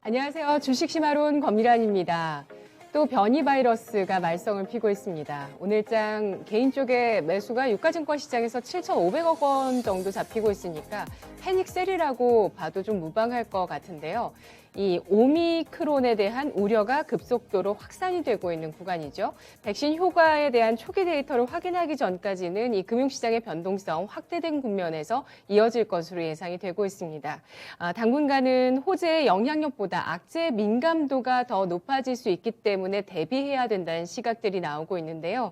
안녕하세요. 주식시마론 권미란입니다. 또 변이 바이러스가 말썽을 피고 있습니다. 오늘장 개인 쪽에 매수가 유가증권 시장에서 7,500억 원 정도 잡히고 있으니까 패닉셀이라고 봐도 좀 무방할 것 같은데요. 이 오미크론에 대한 우려가 급속도로 확산이 되고 있는 구간이죠. 백신 효과에 대한 초기 데이터를 확인하기 전까지는 이 금융시장의 변동성 확대된 국면에서 이어질 것으로 예상이 되고 있습니다. 당분간은 호재의 영향력보다 악재의 민감도가 더 높아질 수 있기 때문에 대비해야 된다는 시각들이 나오고 있는데요.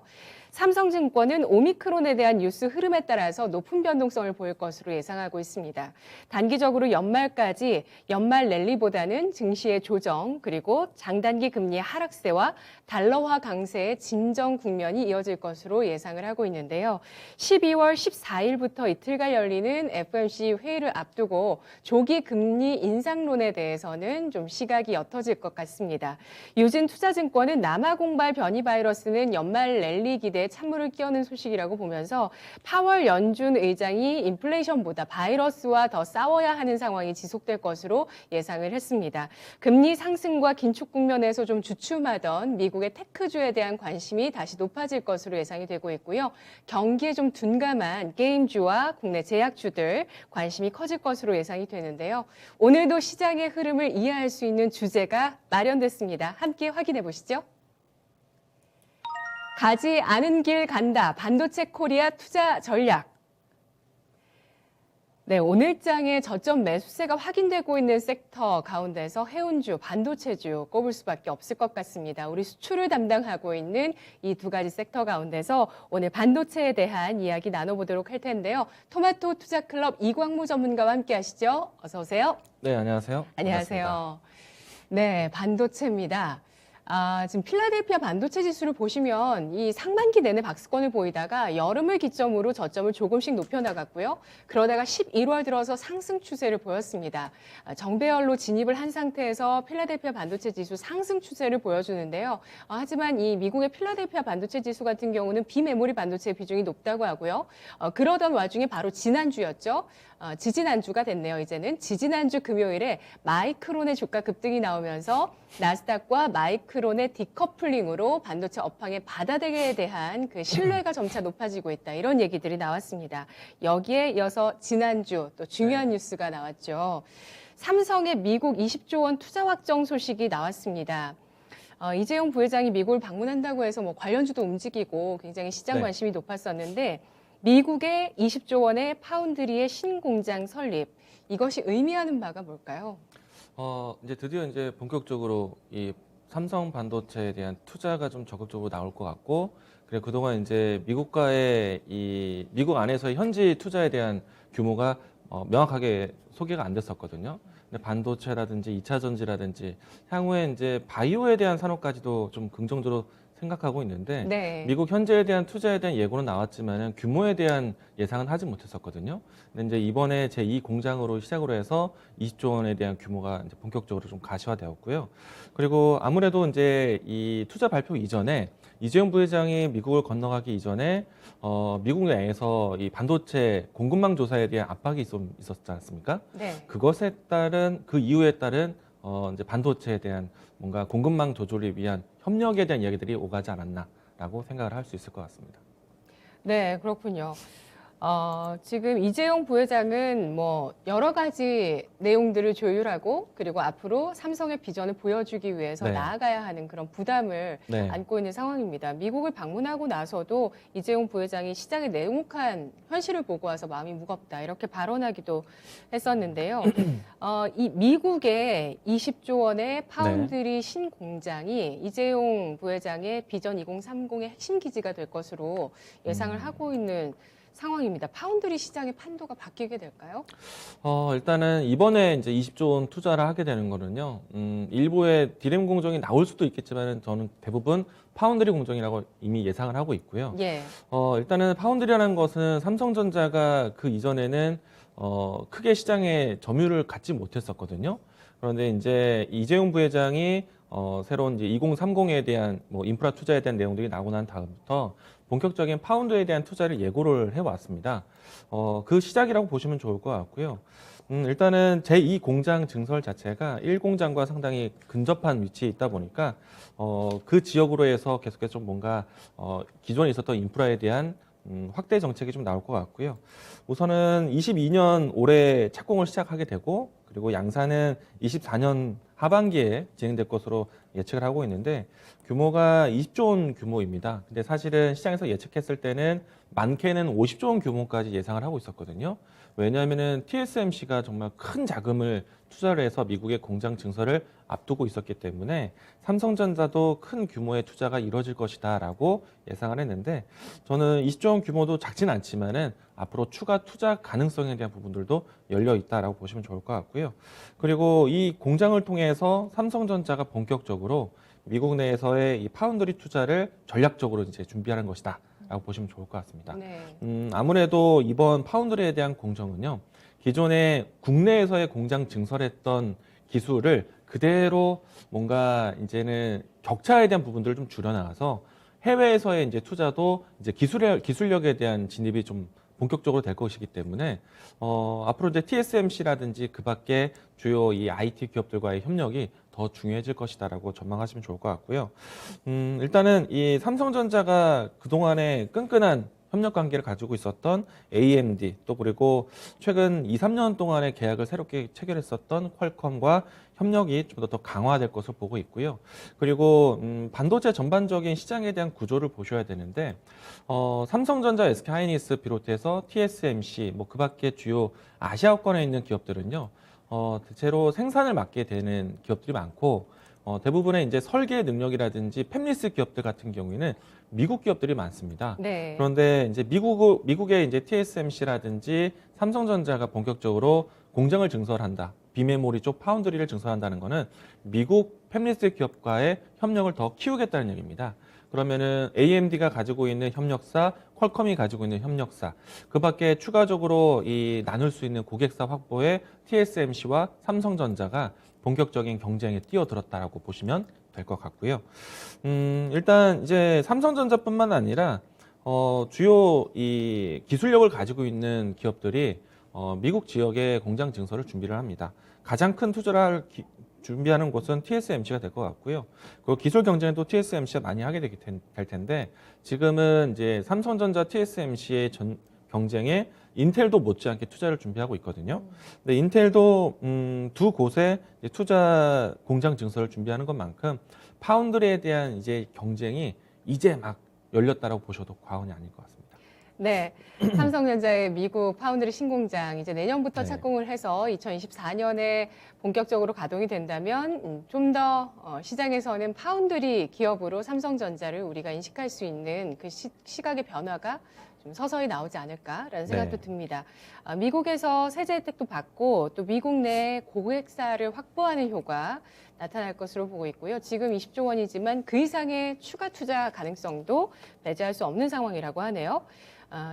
삼성증권은 오미크론에 대한 뉴스 흐름에 따라서 높은 변동성을 보일 것으로 예상하고 있습니다. 단기적으로 연말까지 연말 랠리보다는 증시의 조정 그리고 장단기 금리의 하락세와 달러화 강세의 진정 국면이 이어질 것으로 예상을 하고 있는데요. 12월 14일부터 이틀간 열리는 FOMC 회의를 앞두고 조기 금리 인상론에 대해서는 좀 시각이 옅어질 것 같습니다. 유진투자증권은 남아공발 변이 바이러스는 연말 랠리 기대에 찬물을 끼얹는 소식이라고 보면서 파월 연준 의장이 인플레이션보다 바이러스와 더 싸워야 하는 상황이 지속될 것으로 예상을 했습니다. 금리 상승과 긴축 국면에서 좀 주춤하던 미국의 테크주에 대한 관심이 다시 높아질 것으로 예상이 되고 있고요. 경기에 좀 둔감한 게임주와 국내 제약주들 관심이 커질 것으로 예상이 되는데요. 오늘도 시장의 흐름을 이해할 수 있는 주제가 마련됐습니다. 함께 확인해 보시죠. 가지 않은 길 간다. 반도체 코리아 투자 전략. 네, 오늘장에 저점 매수세가 확인되고 있는 섹터 가운데서 해운주, 반도체주 꼽을 수밖에 없을 것 같습니다. 우리 수출을 담당하고 있는 이 두 가지 섹터 가운데서 오늘 반도체에 대한 이야기 나눠보도록 할 텐데요. 토마토 투자클럽 이광무 전문가와 함께 하시죠. 어서 오세요. 네, 안녕하세요. 안녕하세요. 반갑습니다. 네, 반도체입니다. 지금 필라델피아 반도체 지수를 보시면 이 상반기 내내 박스권을 보이다가 여름을 기점으로 저점을 조금씩 높여나갔고요. 그러다가 11월 들어서 상승 추세를 보였습니다. 정배열로 진입을 한 상태에서 필라델피아 반도체 지수 상승 추세를 보여주는데요. 하지만 이 미국의 필라델피아 반도체 지수 같은 경우는 비메모리 반도체 비중이 높다고 하고요. 그러던 와중에 바로 지난주였죠. 지지난주가 됐네요. 이제는 지지난주 금요일에 마이크론의 주가 급등이 나오면서 나스닥과 마이크론의 디커플링으로 반도체 업황의 바다대에 대한 그 신뢰가 점차 높아지고 있다. 이런 얘기들이 나왔습니다. 여기에 이어서 지난주 또 중요한 뉴스가 나왔죠. 삼성의 미국 20조 원 투자 확정 소식이 나왔습니다. 이재용 부회장이 미국을 방문한다고 해서 뭐 관련주도 움직이고 굉장히 시장 관심이 높았었는데 미국의 20조 원의 파운드리의 신공장 설립, 이것이 의미하는 바가 뭘까요? 이제 드디어 이제 본격적으로 이 삼성 반도체에 대한 투자가 좀 적극적으로 나올 것 같고, 그리고 그동안 이제 미국과의 이 미국 안에서의 현지 투자에 대한 규모가 명확하게 소개가 안 됐었거든요. 근데 반도체라든지 2차 전지라든지 향후에 이제 바이오에 대한 산업까지도 좀 긍정적으로 생각하고 있는데 네. 미국 현재에 대한 투자에 대한 예고는 나왔지만은 규모에 대한 예상은 하지 못했었거든요. 근데 이제 이번에 제2 공장으로 시작으로 해서 20조 원에 대한 규모가 이제 본격적으로 좀 가시화되었고요. 그리고 아무래도 이제 이 투자 발표 이전에 이재용 부회장이 미국을 건너가기 이전에 미국 내에서 이 반도체 공급망 조사에 대한 압박이 있었지 않습니까? 네. 그것에 따른 그 이유에 따른 이제 반도체에 대한 뭔가 공급망 조절을 위한 협력에 대한 이야기들이 오가지 않았나라고 생각을 할 수 있을 것 같습니다. 네, 그렇군요. 지금 이재용 부회장은 뭐 여러 가지 내용들을 조율하고 그리고 앞으로 삼성의 비전을 보여주기 위해서 네. 나아가야 하는 그런 부담을 네. 안고 있는 상황입니다. 미국을 방문하고 나서도 이재용 부회장이 시장의 냉혹한 현실을 보고 와서 마음이 무겁다 이렇게 발언하기도 했었는데요. 이 미국의 20조 원의 파운드리 신공장이 이재용 부회장의 비전 2030의 핵심 기지가 될 것으로 예상을 하고 있는 상황입니다. 파운드리 시장의 판도가 바뀌게 될까요? 일단은 이번에 이제 20조 원 투자를 하게 되는 거는요. 일부의 디램 공정이 나올 수도 있겠지만 저는 대부분 파운드리 공정이라고 이미 예상을 하고 있고요. 예. 일단은 파운드리라는 것은 삼성전자가 그 이전에는 크게 시장에 점유율을 갖지 못했었거든요. 그런데 이제 이재용 부회장이 새로운 이제 2030에 대한 뭐 인프라 투자에 대한 내용들이 나오고 난 다음부터 본격적인 파운드에 대한 투자를 예고를 해왔습니다. 그 시작이라고 보시면 좋을 것 같고요. 일단은 제2 공장 증설 자체가 1공장과 상당히 근접한 위치에 있다 보니까 그 지역으로 해서 계속해서 좀 뭔가 기존에 있었던 인프라에 대한 확대 정책이 좀 나올 것 같고요. 우선은 22년 올해 착공을 시작하게 되고 그리고 양산은 24년 하반기에 진행될 것으로 예측을 하고 있는데 규모가 20조 원 규모입니다. 근데 사실은 시장에서 예측했을 때는 많게는 50조 원 규모까지 예상을 하고 있었거든요. 왜냐하면은 TSMC가 정말 큰 자금을 투자를 해서 미국의 공장 증설을 앞두고 있었기 때문에 삼성전자도 큰 규모의 투자가 이루어질 것이다라고 예상을 했는데 저는 20조 원 규모도 작진 않지만은 앞으로 추가 투자 가능성에 대한 부분들도 열려 있다라고 보시면 좋을 것 같고요. 그리고 이 공장을 통해서 삼성전자가 본격적으로 미국 내에서의 이 파운드리 투자를 전략적으로 이제 준비하는 것이다라고 보시면 좋을 것 같습니다. 네. 아무래도 이번 파운드리에 대한 공정은요, 기존에 국내에서의 공장 증설했던 기술을 그대로 뭔가 이제는 격차에 대한 부분들을 좀 줄여나가서 해외에서의 이제 투자도 이제 기술력에 대한 진입이 좀 본격적으로 될 것이기 때문에 앞으로 이제 TSMC라든지 그 밖에 주요 이 IT 기업들과의 협력이 더 중요해질 것이다라고 전망하시면 좋을 것 같고요. 일단은 이 삼성전자가 그동안에 끈끈한 협력 관계를 가지고 있었던 AMD 또 그리고 최근 2, 3년 동안의 계약을 새롭게 체결했었던 퀄컴과 협력이 좀 더 강화될 것으로 보고 있고요. 그리고 반도체 전반적인 시장에 대한 구조를 보셔야 되는데 삼성전자, SK하이닉스 비롯해서 TSMC 뭐 그밖에 주요 아시아권에 있는 기업들은요. 대체로 생산을 맡게 되는 기업들이 많고 대부분의 이제 설계 능력이라든지 팹리스 기업들 같은 경우에는 미국 기업들이 많습니다. 네. 그런데 이제 미국의 이제 TSMC라든지 삼성전자가 본격적으로 공장을 증설한다. 비메모리 쪽 파운드리를 증설한다는 것은 미국 팹리스 기업과의 협력을 더 키우겠다는 얘기입니다. 그러면은 AMD가 가지고 있는 협력사, 퀄컴이 가지고 있는 협력사, 그 밖에 추가적으로 이 나눌 수 있는 고객사 확보에 TSMC와 삼성전자가 본격적인 경쟁에 뛰어들었다라고 보시면 될 것 같고요. 일단 이제 삼성전자뿐만 아니라 주요 이 기술력을 가지고 있는 기업들이 미국 지역의 공장 증설을 준비를 합니다. 가장 큰 투자를 준비하는 곳은 TSMC가 될 것 같고요. 그 기술 경쟁도 TSMC가 많이 하게 될 텐데 지금은 이제 삼성전자 TSMC의 경쟁에 인텔도 못지않게 투자를 준비하고 있거든요. 근데 인텔도 두 곳에 투자 공장 증설을 준비하는 것만큼 파운드리에 대한 이제 경쟁이 이제 막 열렸다라고 보셔도 과언이 아닐 것 같습니다. 네, 삼성전자의 미국 파운드리 신공장 이제 내년부터 네. 착공을 해서 2024년에 본격적으로 가동이 된다면 좀 더 시장에서는 파운드리 기업으로 삼성전자를 우리가 인식할 수 있는 그 시각의 변화가 좀 서서히 나오지 않을까라는 생각도 네. 듭니다. 미국에서 세제 혜택도 받고 또 미국 내 고객사를 확보하는 효과 나타날 것으로 보고 있고요. 지금 20조 원이지만 그 이상의 추가 투자 가능성도 배제할 수 없는 상황이라고 하네요.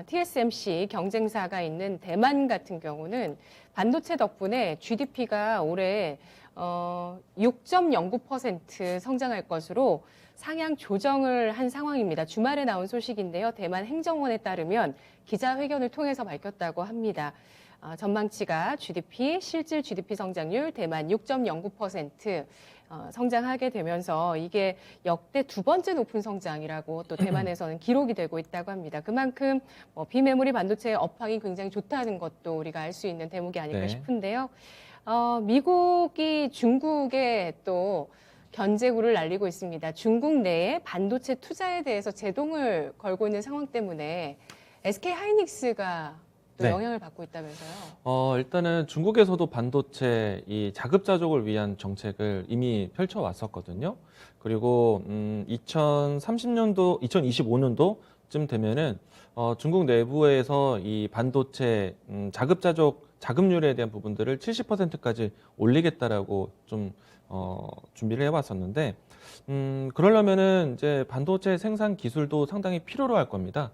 TSMC 경쟁사가 있는 대만 같은 경우는 반도체 덕분에 GDP가 올해 6.09% 성장할 것으로 상향 조정을 한 상황입니다. 주말에 나온 소식인데요. 대만 행정원에 따르면 기자회견을 통해서 밝혔다고 합니다. 전망치가 GDP, 실질 GDP 성장률 대만 6.09% 성장하게 되면서 이게 역대 두 번째 높은 성장이라고 또 대만에서는 기록이 되고 있다고 합니다. 그만큼 비메모리 반도체의 업황이 굉장히 좋다는 것도 우리가 알 수 있는 대목이 아닐까 네. 싶은데요. 미국이 중국에 또 견제구를 날리고 있습니다. 중국 내에 반도체 투자에 대해서 제동을 걸고 있는 상황 때문에 SK하이닉스가 또 네. 영향을 받고 있다면서요. 일단은 중국에서도 반도체 이 자급자족을 위한 정책을 이미 펼쳐왔었거든요. 그리고 2030년도, 2025년도쯤 되면은 중국 내부에서 이 반도체 자급자족 자급률에 대한 부분들을 70%까지 올리겠다라고 좀 준비를 해왔었는데 그러려면은 이제 반도체 생산 기술도 상당히 필요로 할 겁니다.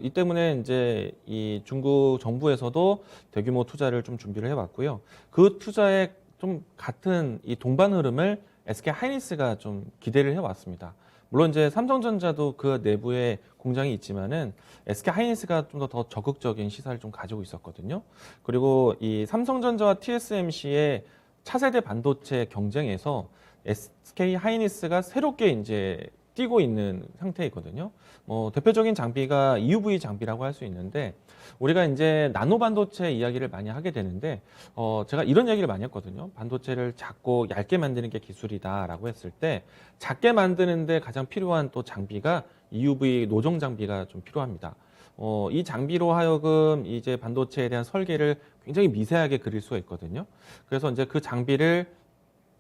이 때문에 이제 이 중국 정부에서도 대규모 투자를 좀 준비를 해왔고요. 그 투자에 좀 같은 이 동반 흐름을 SK 하이닉스가 좀 기대를 해왔습니다. 물론 이제 삼성전자도 그 내부에 공장이 있지만은 SK 하이닉스가 좀 더 적극적인 시사를 좀 가지고 있었거든요. 그리고 이 삼성전자와 TSMC의 차세대 반도체 경쟁에서 SK 하이닉스가 새롭게 이제 뛰고 있는 상태이거든요. 대표적인 장비가 EUV 장비라고 할 수 있는데 우리가 이제 나노 반도체 이야기를 많이 하게 되는데 제가 이런 얘기를 많이 했거든요. 반도체를 작고 얇게 만드는 게 기술이다라고 했을 때 작게 만드는데 가장 필요한 또 장비가 EUV 노정 장비가 좀 필요합니다. 이 장비로 하여금 이제 반도체에 대한 설계를 굉장히 미세하게 그릴 수가 있거든요. 그래서 이제 그 장비를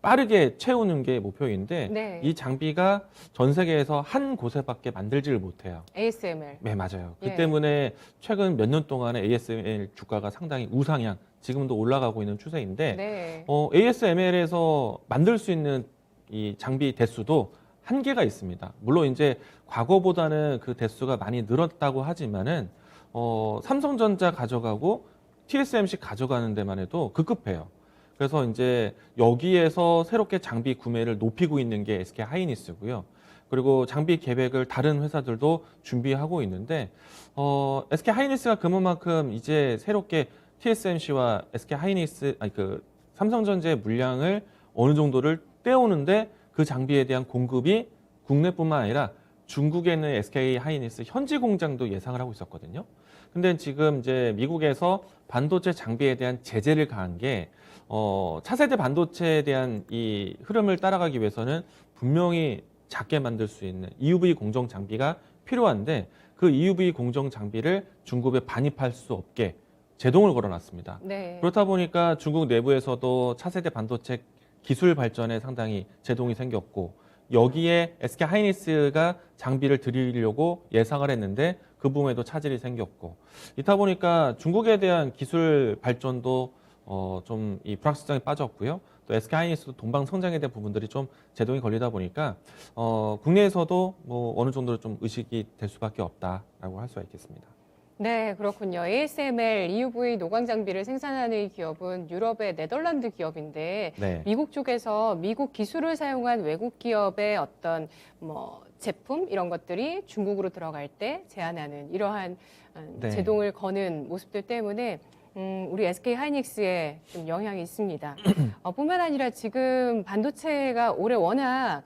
빠르게 채우는 게 목표인데 네. 이 장비가 전 세계에서 한 곳에밖에 만들지를 못해요. ASML. 네, 맞아요. 그 예. 때문에 최근 몇 년 동안에 ASML 주가가 상당히 우상향, 지금도 올라가고 있는 추세인데 네. ASML에서 만들 수 있는 이 장비 대수도 한계가 있습니다. 물론 이제 과거보다는 그 대수가 많이 늘었다고 하지만은 삼성전자 가져가고 TSMC 가져가는 데만 해도 급급해요. 그래서 이제 여기에서 새롭게 장비 구매를 높이고 있는 게 SK 하이닉스고요. 그리고 장비 계획을 다른 회사들도 준비하고 있는데 SK 하이닉스가 그만큼 이제 새롭게 TSMC와 SK 하이닉스 아니 그 삼성전자의 물량을 어느 정도를 떼오는데 그 장비에 대한 공급이 국내뿐만 아니라 중국에 있는 SK 하이닉스 현지 공장도 예상을 하고 있었거든요. 근데 지금 이제 미국에서 반도체 장비에 대한 제재를 가한 게 차세대 반도체에 대한 이 흐름을 따라가기 위해서는 분명히 작게 만들 수 있는 EUV 공정 장비가 필요한데 그 EUV 공정 장비를 중국에 반입할 수 없게 제동을 걸어놨습니다. 네. 그렇다 보니까 중국 내부에서도 차세대 반도체 기술 발전에 상당히 제동이 생겼고 여기에 SK 하이닉스가 장비를 들이려고 예상을 했는데 그 부분에도 차질이 생겼고 이다 보니까 중국에 대한 기술 발전도 좀 이 불확실성에 빠졌고요. 또 SK 하이닉스도 동방 성장에 대한 부분들이 좀 제동이 걸리다 보니까 국내에서도 뭐 어느 정도 좀 의식이 될 수밖에 없다라고 할 수가 있겠습니다. 네, 그렇군요. ASML EUV 노광 장비를 생산하는 이 기업은 유럽의 네덜란드 기업인데 네. 미국 쪽에서 미국 기술을 사용한 외국 기업의 어떤 제품 이런 것들이 중국으로 들어갈 때 제한하는 이러한 네. 제동을 거는 모습들 때문에 우리 SK 하이닉스에 좀 영향이 있습니다. 뿐만 아니라 지금 반도체가 올해 워낙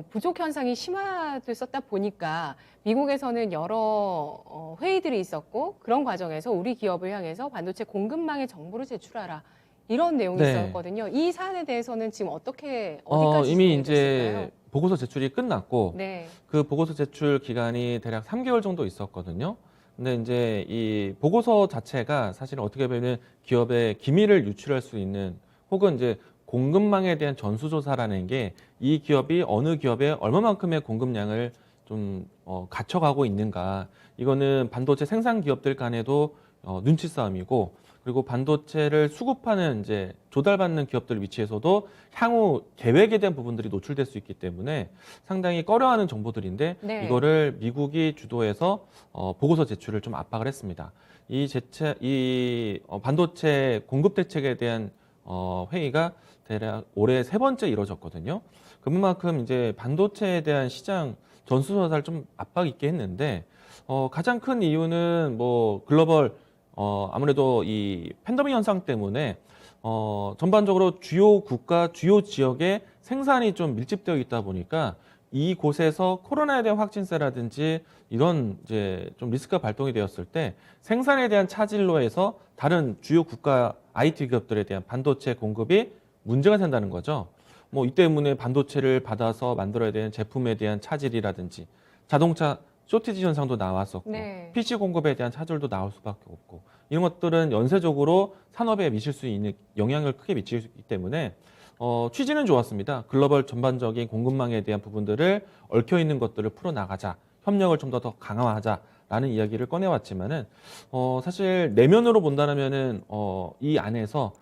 부족 현상이 심화됐었다 보니까 미국에서는 여러 회의들이 있었고 그런 과정에서 우리 기업을 향해서 반도체 공급망의 정보를 제출하라 이런 내용이 네. 있었거든요. 이 사안에 대해서는 지금 어디까지 이미 진행이 이제 됐을까요? 보고서 제출이 끝났고 네, 그 보고서 제출 기간이 대략 3개월 정도 있었거든요. 근데 이제 이 보고서 자체가 사실 어떻게 보면 기업의 기밀을 유출할 수 있는 혹은 이제 공급망에 대한 전수조사라는 게 이 기업이 어느 기업에 얼마만큼의 공급량을 좀 갖춰가고 있는가. 이거는 반도체 생산 기업들 간에도 눈치 싸움이고 그리고 반도체를 수급하는 이제 조달받는 기업들 위치에서도 향후 계획에 대한 부분들이 노출될 수 있기 때문에 상당히 꺼려하는 정보들인데 네. 이거를 미국이 주도해서 보고서 제출을 좀 압박을 했습니다. 이 반도체 공급 대책에 대한 회의가 대략 올해 3번째 이루어졌거든요. 그만큼 이제 반도체에 대한 시장 전수조사를 좀 압박 있게 했는데 가장 큰 이유는 뭐 글로벌 아무래도 이 팬데믹 현상 때문에 전반적으로 주요 국가, 주요 지역에 생산이 좀 밀집되어 있다 보니까 이곳에서 코로나에 대한 확진세라든지 이런 이제 좀 리스크가 발동이 되었을 때 생산에 대한 차질로 해서 다른 주요 국가 IT 기업들에 대한 반도체 공급이 문제가 된다는 거죠. 뭐 이 때문에 반도체를 받아서 만들어야 되는 제품에 대한 차질이라든지 자동차 쇼티지 현상도 나왔었고 네. PC 공급에 대한 차질도 나올 수밖에 없고 이런 것들은 연쇄적으로 산업에 미칠 수 있는 영향을 크게 미치기 때문에 취지는 좋았습니다. 글로벌 전반적인 공급망에 대한 부분들을 얽혀 있는 것들을 풀어나가자, 협력을 좀 더 강화하자라는 이야기를 꺼내왔지만은 사실 내면으로 본다면은 이 안에서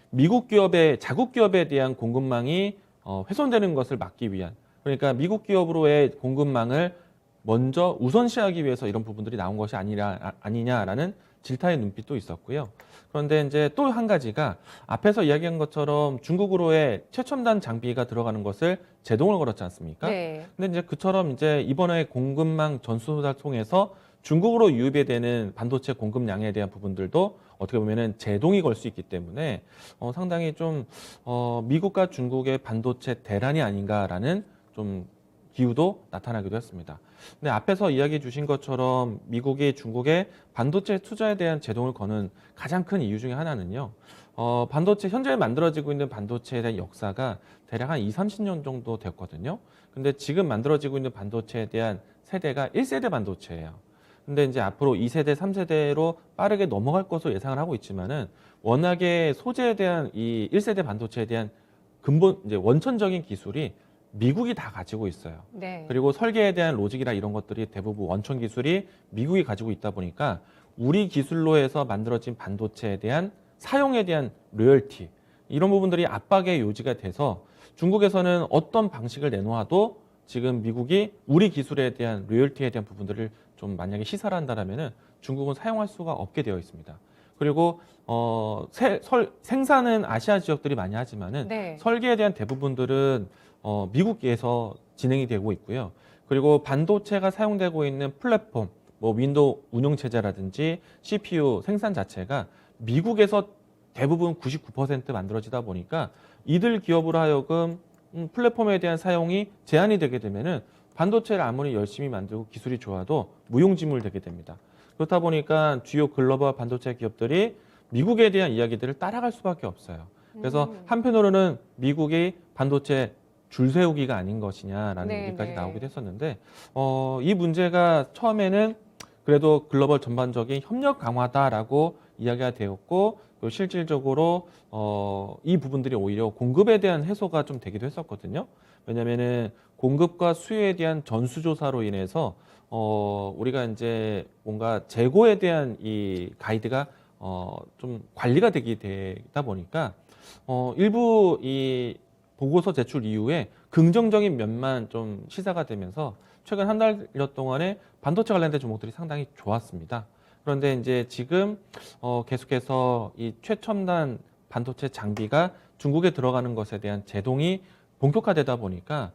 미국 기업의 자국 기업에 대한 공급망이 훼손되는 것을 막기 위한 그러니까 미국 기업으로의 공급망을 먼저 우선시하기 위해서 이런 부분들이 나온 것이 아니냐라는 질타의 눈빛도 있었고요. 그런데 이제 또 한 가지가 앞에서 이야기한 것처럼 중국으로의 최첨단 장비가 들어가는 것을 제동을 걸었지 않습니까? 네. 근데 이제 그처럼 이제 이번에 공급망 전수조사를 통해서 중국으로 유입이 되는 반도체 공급량에 대한 부분들도 어떻게 보면은 제동이 걸 수 있기 때문에 상당히 좀 미국과 중국의 반도체 대란이 아닌가라는 좀 기후도 나타나기도 했습니다. 근데 앞에서 이야기해 주신 것처럼 미국이 중국의 반도체 투자에 대한 제동을 거는 가장 큰 이유 중에 하나는요. 반도체 현재 만들어지고 있는 반도체에 대한 역사가 대략 한 2, 30년 정도 됐거든요. 근데 지금 만들어지고 있는 반도체에 대한 세대가 1세대 반도체예요. 근데 이제 앞으로 2세대, 3세대로 빠르게 넘어갈 것으로 예상을 하고 있지만은 워낙에 소재에 대한 이 1세대 반도체에 대한 근본 이제 원천적인 기술이 미국이 다 가지고 있어요. 네. 그리고 설계에 대한 로직이나 이런 것들이 대부분 원천 기술이 미국이 가지고 있다 보니까 우리 기술로 해서 만들어진 반도체에 대한 사용에 대한 로열티 이런 부분들이 압박의 요지가 돼서 중국에서는 어떤 방식을 내놓아도 지금 미국이 우리 기술에 대한 로열티에 대한 부분들을 좀 만약에 시사를 한다라면은 중국은 사용할 수가 없게 되어 있습니다. 그리고 생산은 아시아 지역들이 많이 하지만은 네. 설계에 대한 대부분들은 미국에서 진행이 되고 있고요. 그리고 반도체가 사용되고 있는 플랫폼, 뭐 윈도우 운영 체제라든지 CPU 생산 자체가 미국에서 대부분 99% 만들어지다 보니까 이들 기업으로 하여금 플랫폼에 대한 사용이 제한이 되게 되면은 반도체를 아무리 열심히 만들고 기술이 좋아도 무용지물 되게 됩니다. 그렇다 보니까 주요 글로벌 반도체 기업들이 미국에 대한 이야기들을 따라갈 수밖에 없어요. 그래서 한편으로는 미국이 반도체 줄 세우기가 아닌 것이냐라는 네, 얘기까지 네. 나오기도 했었는데 이 문제가 처음에는 그래도 글로벌 전반적인 협력 강화다라고 이야기가 되었고 또 실질적으로 이 부분들이 오히려 공급에 대한 해소가 좀 되기도 했었거든요. 왜냐하면은 공급과 수요에 대한 전수조사로 인해서 우리가 이제 뭔가 재고에 대한 이 가이드가 좀 관리가 되다 보니까 일부 이 보고서 제출 이후에 긍정적인 면만 좀 시사가 되면서 최근 한 달여 동안에 반도체 관련된 종목들이 상당히 좋았습니다. 그런데 이제 지금 계속해서 이 최첨단 반도체 장비가 중국에 들어가는 것에 대한 제동이 본격화되다 보니까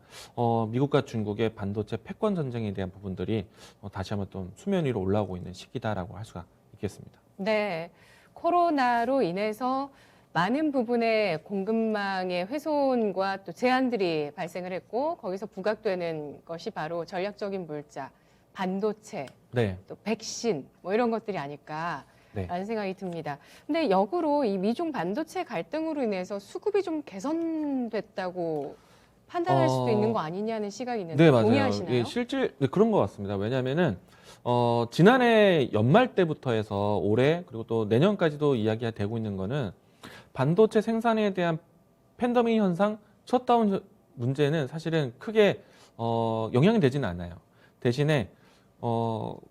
미국과 중국의 반도체 패권 전쟁에 대한 부분들이 다시 한번 좀 수면 위로 올라오고 있는 시기다라고 할 수가 있겠습니다. 네. 코로나로 인해서 많은 부분의 공급망의 훼손과 또 제한들이 발생을 했고 거기서 부각되는 것이 바로 전략적인 물자, 반도체, 네. 또 백신 뭐 이런 것들이 아닐까라는 네. 생각이 듭니다. 근데 역으로 이 미중 반도체 갈등으로 인해서 수급이 좀 개선됐다고 판단할 수도 있는 거 아니냐는 시각이 있는데 네, 맞아요. 동의하시나요? 예, 네, 그런 것 같습니다. 왜냐하면은 지난해 연말 때부터 해서 올해 그리고 또 내년까지도 이야기가 되고 있는 거는 반도체 생산에 대한 팬데믹 현상, 셧다운 문제는 사실은 크게 영향이 되지는 않아요. 대신에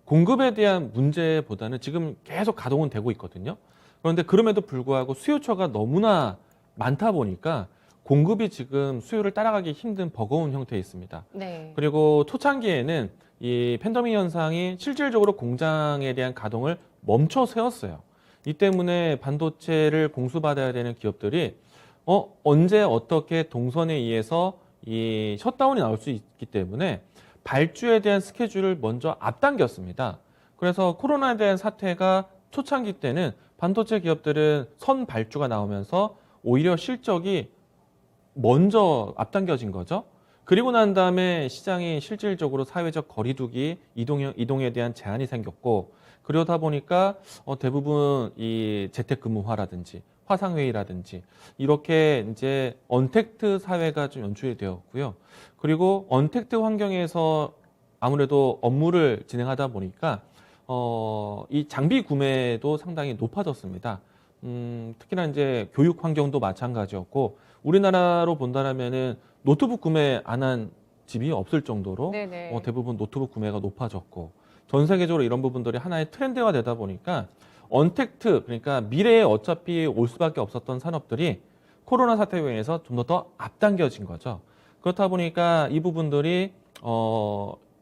공급에 대한 문제보다는 지금 계속 가동은 되고 있거든요. 그런데 그럼에도 불구하고 수요처가 너무나 많다 보니까 공급이 지금 수요를 따라가기 힘든 버거운 형태에 있습니다. 네. 그리고 초창기에는 이 팬데믹 현상이 실질적으로 공장에 대한 가동을 멈춰 세웠어요. 이 때문에 반도체를 공수받아야 되는 기업들이 언제 어떻게 동선에 의해서 이 셧다운이 나올 수 있기 때문에 발주에 대한 스케줄을 먼저 앞당겼습니다. 그래서 코로나에 대한 사태가 초창기 때는 반도체 기업들은 선 발주가 나오면서 오히려 실적이 먼저 앞당겨진 거죠. 그리고 난 다음에 시장이 실질적으로 사회적 거리두기, 이동에 대한 제한이 생겼고 그러다 보니까 대부분 이 재택근무화라든지 화상회의라든지 이렇게 이제 언택트 사회가 좀 연출이 되었고요. 그리고 언택트 환경에서 아무래도 업무를 진행하다 보니까 이 장비 구매도 상당히 높아졌습니다. 특히나 이제 교육 환경도 마찬가지였고 우리나라로 본다면은 노트북 구매 안 한 집이 없을 정도로 네네. 대부분 노트북 구매가 높아졌고 전 세계적으로 이런 부분들이 하나의 트렌드가 되다 보니까 언택트 그러니까 미래에 어차피 올 수밖에 없었던 산업들이 코로나 사태로 인해서 좀 더 앞당겨진 거죠. 그렇다 보니까 이 부분들이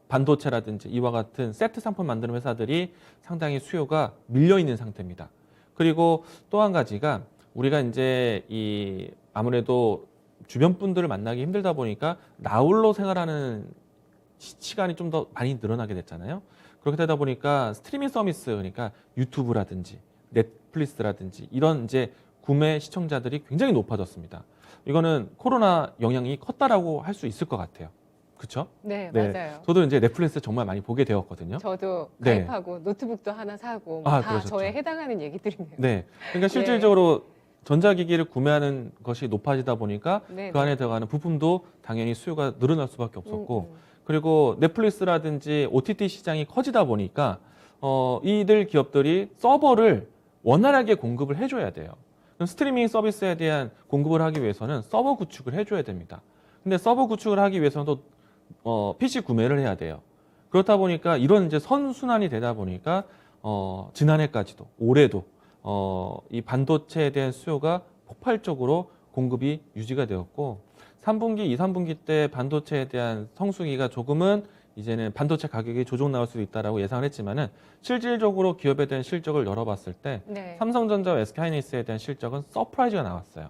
반도체라든지 이와 같은 세트 상품 만드는 회사들이 상당히 수요가 밀려 있는 상태입니다. 그리고 또 한 가지가 우리가 이제 이 아무래도 주변 분들을 만나기 힘들다 보니까 나홀로 생활하는 시간이 좀 더 많이 늘어나게 됐잖아요. 그렇게 되다 보니까 스트리밍 서비스, 그러니까 유튜브라든지 넷플릭스라든지 이런 이제 구매 시청자들이 굉장히 높아졌습니다. 이거는 코로나 영향이 컸다라고 할 수 있을 것 같아요. 그렇죠? 네, 네. 맞아요. 저도 이제 넷플릭스 정말 많이 보게 되었거든요. 저도 네. 가입하고 노트북도 하나 사고 아, 다 그러셨죠. 저에 해당하는 얘기들이네요. 네. 그러니까 실질적으로 전자기기를 구매하는 것이 높아지다 보니까 네, 그 안에 들어가는 부품도 당연히 수요가 늘어날 수밖에 없었고, 음, 음. 그리고 넷플릭스라든지 OTT 시장이 커지다 보니까 이들 기업들이 서버를 원활하게 공급을 해줘야 돼요. 그럼 스트리밍 서비스에 대한 공급을 하기 위해서는 서버 구축을 해줘야 됩니다. 근데 서버 구축을 하기 위해서는 또 PC 구매를 해야 돼요. 그렇다 보니까 이런 이제 선순환이 되다 보니까 지난해까지도 올해도 이 반도체에 대한 수요가 폭발적으로 공급이 유지가 되었고 3분기, 2, 3분기 때 반도체에 대한 성수기가 조금은 이제는 반도체 가격이 조정 나올 수도 있다라고 예상을 했지만은 실질적으로 기업에 대한 실적을 열어봤을 때 네. 삼성전자와 SK하이닉스에 대한 실적은 서프라이즈가 나왔어요.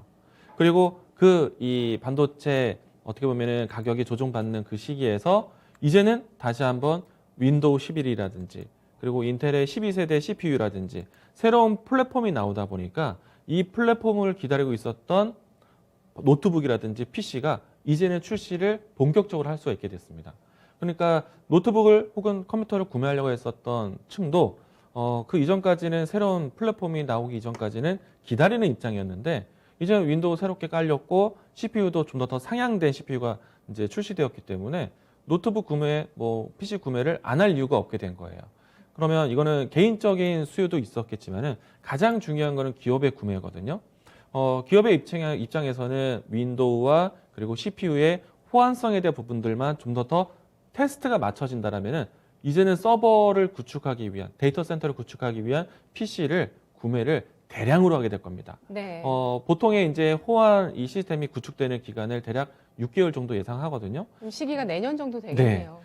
그리고 그 이 반도체 어떻게 보면은 가격이 조정받는 그 시기에서 이제는 다시 한번 윈도우 11이라든지 그리고 인텔의 12세대 CPU라든지 새로운 플랫폼이 나오다 보니까 이 플랫폼을 기다리고 있었던 노트북이라든지 PC가 이제는 출시를 본격적으로 할 수가 있게 됐습니다. 그러니까 노트북을 혹은 컴퓨터를 구매하려고 했었던 층도 그 이전까지는 새로운 플랫폼이 나오기 이전까지는 기다리는 입장이었는데 이제는 윈도우 새롭게 깔렸고 CPU도 좀 더 상향된 CPU가 이제 출시되었기 때문에 노트북 구매, 뭐 PC 구매를 안 할 이유가 없게 된 거예요. 그러면 이거는 개인적인 수요도 있었겠지만은 가장 중요한 거는 기업의 구매거든요. 기업의 입장에서는 윈도우와 그리고 CPU의 호환성에 대한 부분들만 좀 더 테스트가 맞춰진다라면은 이제는 서버를 구축하기 위한 데이터 센터를 구축하기 위한 PC를 구매를 대량으로 하게 될 겁니다. 네. 보통의 이제 호환 이 시스템이 구축되는 기간을 대략 6개월 정도 예상하거든요. 그럼 시기가 내년 정도 되겠네요.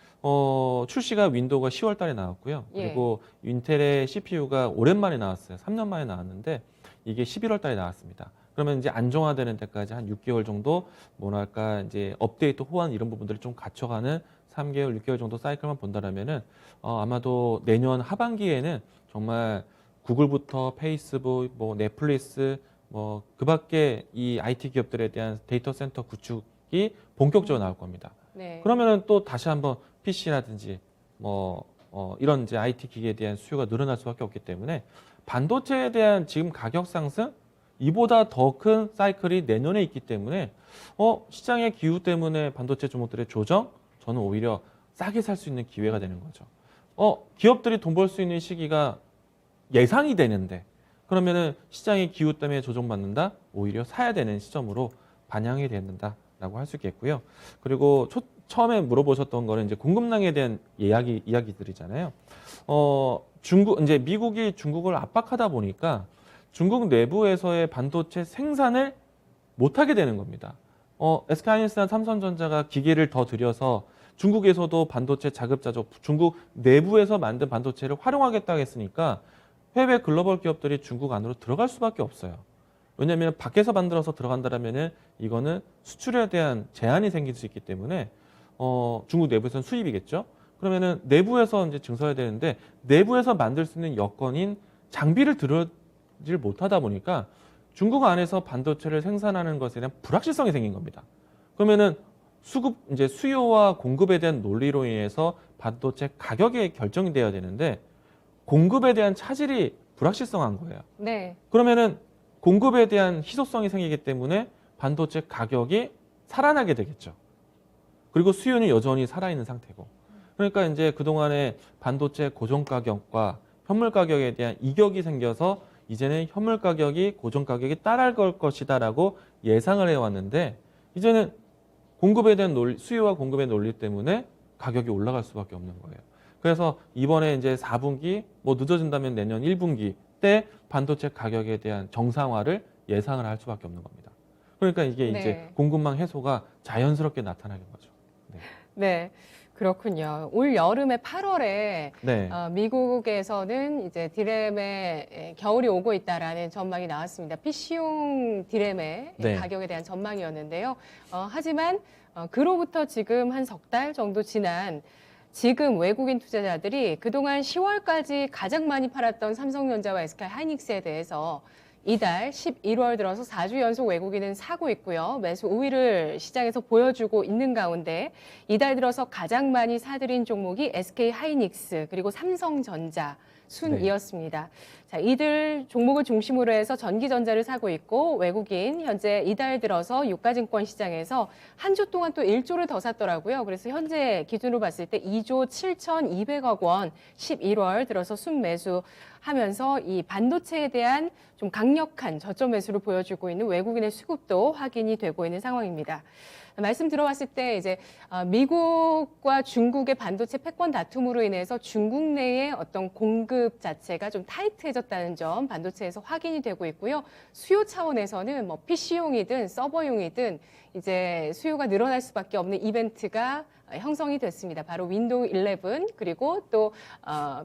출시가 윈도우가 10월 달에 나왔고요. 예. 그리고 인텔의 CPU가 오랜만에 나왔어요. 3년 만에 나왔는데 이게 11월 달에 나왔습니다. 그러면 이제 안정화되는 데까지 한 6개월 정도 뭐랄까 이제 업데이트 호환 이런 부분들을 좀 갖춰가는 3개월, 6개월 정도 사이클만 본다라면은 아마도 내년 하반기에는 정말 구글부터 페이스북, 뭐 넷플릭스, 뭐 그밖에 이 IT 기업들에 대한 데이터 센터 구축이 본격적으로 나올 겁니다. 네. 그러면은 또 다시 한번 PC라든지 뭐 이런 이제 IT 기기에 대한 수요가 늘어날 수밖에 없기 때문에 반도체에 대한 지금 가격 상승 이보다 더 큰 사이클이 내년에 있기 때문에 시장의 기후 때문에 반도체 종목들의 조정 저는 오히려 싸게 살 수 있는 기회가 되는 거죠. 기업들이 돈 벌 수 있는 시기가 예상이 되는데 그러면은 시장의 기후 때문에 조정받는다 오히려 사야 되는 시점으로 반영이 된다라고 할 수 있겠고요. 그리고 처음에 물어보셨던 거는 이제 공급량에 대한 이야기들이잖아요. 이제 미국이 중국을 압박하다 보니까 중국 내부에서의 반도체 생산을 못하게 되는 겁니다. SK하이닉스나 삼성전자가 기계를 더 들여서 중국에서도 반도체 자급자족, 중국 내부에서 만든 반도체를 활용하겠다고 했으니까 해외 글로벌 기업들이 중국 안으로 들어갈 수밖에 없어요. 왜냐하면 밖에서 만들어서 들어간다라면은 이거는 수출에 대한 제한이 생길 수 있기 때문에 중국 내부에서는 수입이겠죠. 그러면은 내부에서 이제 증설해야 되는데 내부에서 만들 수 있는 여건인 장비를 들어질 못하다 보니까 중국 안에서 반도체를 생산하는 것에 대한 불확실성이 생긴 겁니다. 그러면은 이제 수요와 공급에 대한 논리로 인해서 반도체 가격이 결정이 돼야 되는데 공급에 대한 차질이 불확실성한 거예요. 네. 그러면은 공급에 대한 희소성이 생기기 때문에 반도체 가격이 살아나게 되겠죠. 그리고 수요는 여전히 살아있는 상태고. 그러니까 이제 그동안에 반도체 고정 가격과 현물 가격에 대한 이격이 생겨서 이제는 현물 가격이 고정 가격이 따라갈 것이다라고 예상을 해왔는데 이제는 공급에 대한 수요와 공급의 논리 때문에 가격이 올라갈 수밖에 없는 거예요. 그래서 이번에 이제 4분기, 뭐 늦어진다면 내년 1분기 때 반도체 가격에 대한 정상화를 예상을 할 수밖에 없는 겁니다. 그러니까 이게 네. 이제 공급망 해소가 자연스럽게 나타나는 거죠. 네. 네. 그렇군요. 올 여름에 8월에 네. 미국에서는 이제 디램의 겨울이 오고 있다라는 전망이 나왔습니다. PC용 디램의 네. 가격에 대한 전망이었는데요. 하지만 그로부터 지금 한 석 달 정도 지난 지금 외국인 투자자들이 그동안 10월까지 가장 많이 팔았던 삼성전자와 SK 하이닉스에 대해서 이달 11월 들어서 4주 연속 외국인은 사고 있고요. 매수 우위를 시장에서 보여주고 있는 가운데 이달 들어서 가장 많이 사들인 종목이 SK 하이닉스 그리고 삼성전자 순이었습니다. 자, 이들 종목을 중심으로 해서 전기전자를 사고 있고 외국인 현재 이달 들어서 유가증권 시장에서 한 주 동안 또 1조를 더 샀더라고요. 그래서 현재 기준으로 봤을 때 2조 7,200억 원 11월 들어서 순매수하면서 이 반도체에 대한 좀 강력한 저점 매수를 보여주고 있는 외국인의 수급도 확인이 되고 있는 상황입니다. 말씀 들어봤을 때 이제 미국과 중국의 반도체 패권 다툼으로 인해서 중국 내의 어떤 공급 자체가 좀 타이트해졌다는 점 반도체에서 확인이 되고 있고요. 수요 차원에서는 뭐 PC용이든 서버용이든 이제 수요가 늘어날 수밖에 없는 이벤트가 형성이 됐습니다. 바로 윈도우 11 그리고 또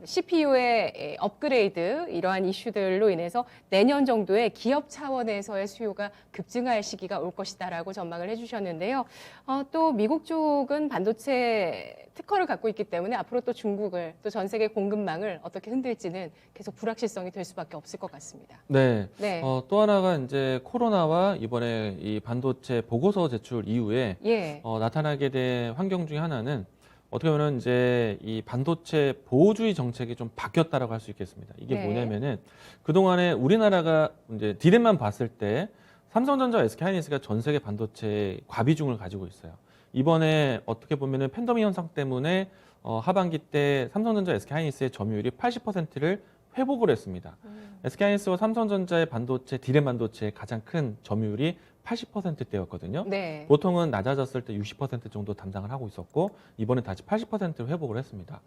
CPU의 업그레이드 이러한 이슈들로 인해서 내년 정도에 기업 차원에서의 수요가 급증할 시기가 올 것이다라고 전망을 해주셨는데요. 또 미국 쪽은 반도체 특허를 갖고 있기 때문에 앞으로 또 중국을 또 전 세계 공급망을 어떻게 흔들지는 계속 불확실성이 될 수밖에 없을 것 같습니다. 네. 네. 또 하나가 이제 코로나와 이번에 이 반도체 보고서 제출 이후에 예. 나타나게 된 환경 중에 하나는 어떻게 보면 이제 이 반도체 보호주의 정책이 좀 바뀌었다라고 할 수 있겠습니다. 이게 네. 뭐냐면은 그동안에 우리나라가 이제 디램만 봤을 때 삼성전자, SK하이닉스가 전 세계 반도체 과비중을 가지고 있어요. 이번에 어떻게 보면은 팬데믹 현상 때문에 하반기 때 삼성전자, SK하이닉스의 점유율이 80%를 회복을 했습니다. SK하이닉스와 삼성전자의 반도체, 디램 반도체의 가장 큰 점유율이 80%대였거든요. 네. 보통은 낮아졌을 때 60% 정도 담당을 하고 있었고 이번에 다시 80%로 회복을 했습니다.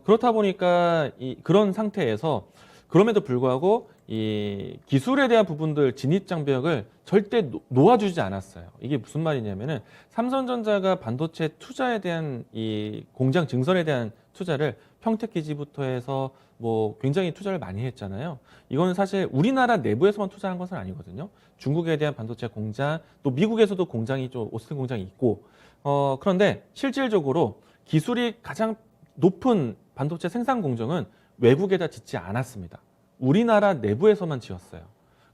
그렇다 보니까 그런 상태에서 그럼에도 불구하고 이 기술에 대한 부분들 진입 장벽을 절대 놓아주지 않았어요. 이게 무슨 말이냐면은 삼성전자가 반도체 투자에 대한 이 공장 증설에 대한 투자를 평택 기지부터 해서 뭐 굉장히 투자를 많이 했잖아요. 이거는 사실 우리나라 내부에서만 투자한 것은 아니거든요. 중국에 대한 반도체 공장, 또 미국에서도 공장이 좀 오스틴 공장이 있고, 그런데 실질적으로 기술이 가장 높은 반도체 생산 공정은 외국에다 짓지 않았습니다. 우리나라 내부에서만 지었어요.